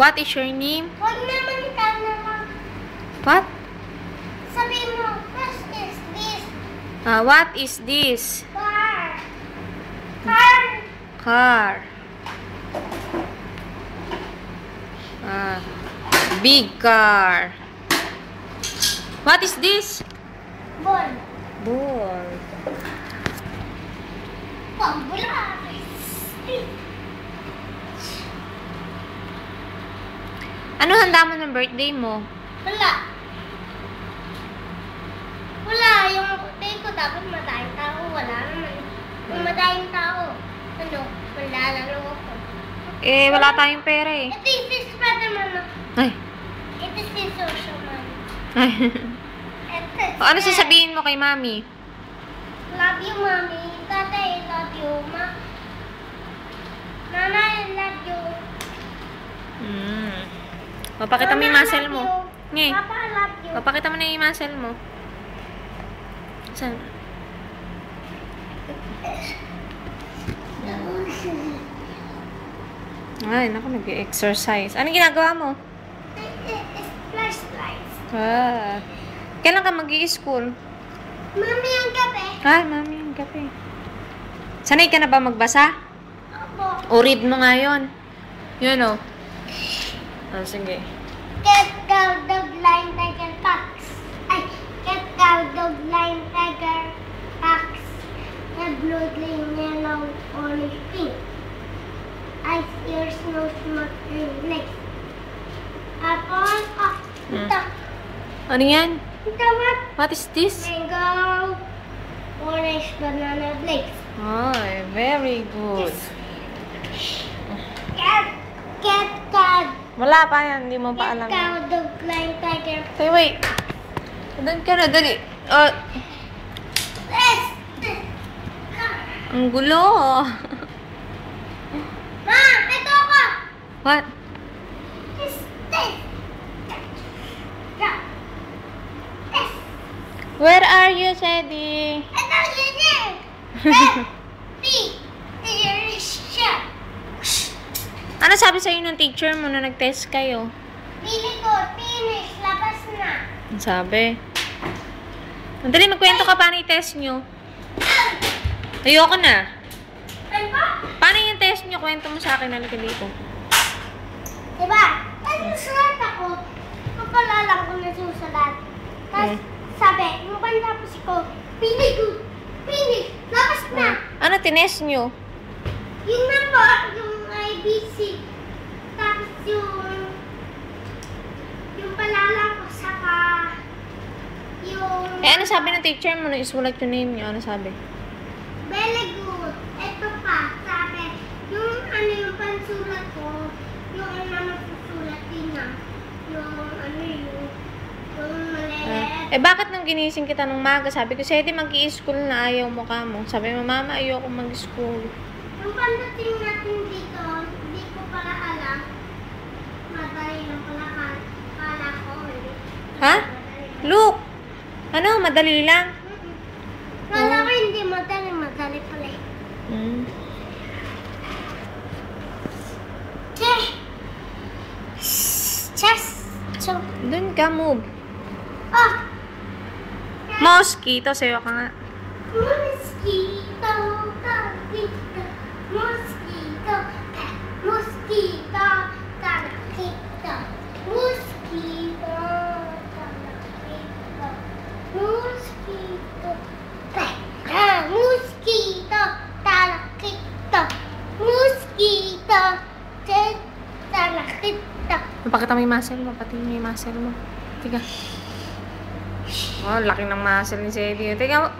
What is your name? Huwag naman ka naman. What? Sabihin mo, what is this? What is this? Car. Car. Car. Big car. What is this? Ball. Ball. Pambula. Ano handa mo ng birthday mo? Wala. Wala. Yung birthday ko dapat madayang tao. Wala naman. Yung madayang tao. Ano? Wala lang ako. Wala tayong pera eh. Ito is this Spider-Man. Ay. Ito is this social man. Ay. Ito is Ano sasabihin mo kay mami? Love you, mommy. Tatay, love you. Mama, I love you. Papakita mo yung muscle mo. Nge. Papa, I love you. Papakita mo na yung muscle mo. Saan? Ay, naku, nag-exercise. Anong ginagawa mo? It's flashlights. Kailan ka mag-i-school? Mami, ang gabi. Ay, mami, ang gabi. Sanay ka na ba magbasa? Opo. O, read mo nga yun. Yun, o. Sige. Cat, cow, dog, lion, tiger, fox. Ay, cat, cow, dog, lion, tiger, fox. Red, blue, green, yellow, orange, pink. Eyes, ears, nose, mouth, legs. Apple, ito. Ano yan? Ito, what? What is this? Mango, orange, banana, legs. Ay, very good. Cat, cat. Wala pa yan, hindi mo pa alam. Cat, cow, dog, lion, tiger. Okay, wait. Doon ka na, dali. This. Ang gulo. Ma, ito ako. What? This. Where are you, Sadie? Ito yun eh. Ano sabi sa'yo ng teacher mo na nag-test kayo? Pili ko, finish, labas na. Ang sabi? Madali, magkwento ka paano i-test nyo. Ayoko na. Ano ba? Paano yung test nyo? Kwento mo sa akin, halika dito. Diba? Tapos nasulat ako. Kapalalang ko nasusulat. Tapos sabi, yung pantapos ko, pili ko, finish, labas na. Ano tinest nyo? Yung number, yung ABC. Tapos yung palalang ko saka yung... Ano sabi ng teacher mo nung isulat yung name nyo? Ano sabi? Very good. Ito pa, sabi, yung yung pansulat ko, yung naman susulat din na, yung maliliit. Bakit nung ginising kita nung maga, sabi ko, Sedi, mag-i-school na ayaw mo ka mo. Sabi mo, Mama, ayoko mag-school. Yung pagdating natin dito, hindi ko pala alam. Madali lang pala kala ko. Ha? Look! Ano? Madali lang? Kala ko hindi madali pala eh. Chess! So, Doon ka, move. oh! Mosquito, sayo ka nga. Mosquito, mosquito, mosquito, mosquito, mosquito, mosquito, mosquito, mosquito, talakito, mosquito, talakito. Mapakita mo yung muscle mo, pati mo yung muscle mo. Tiga. Oh, laki ng muscle ni Sedi. Tiga,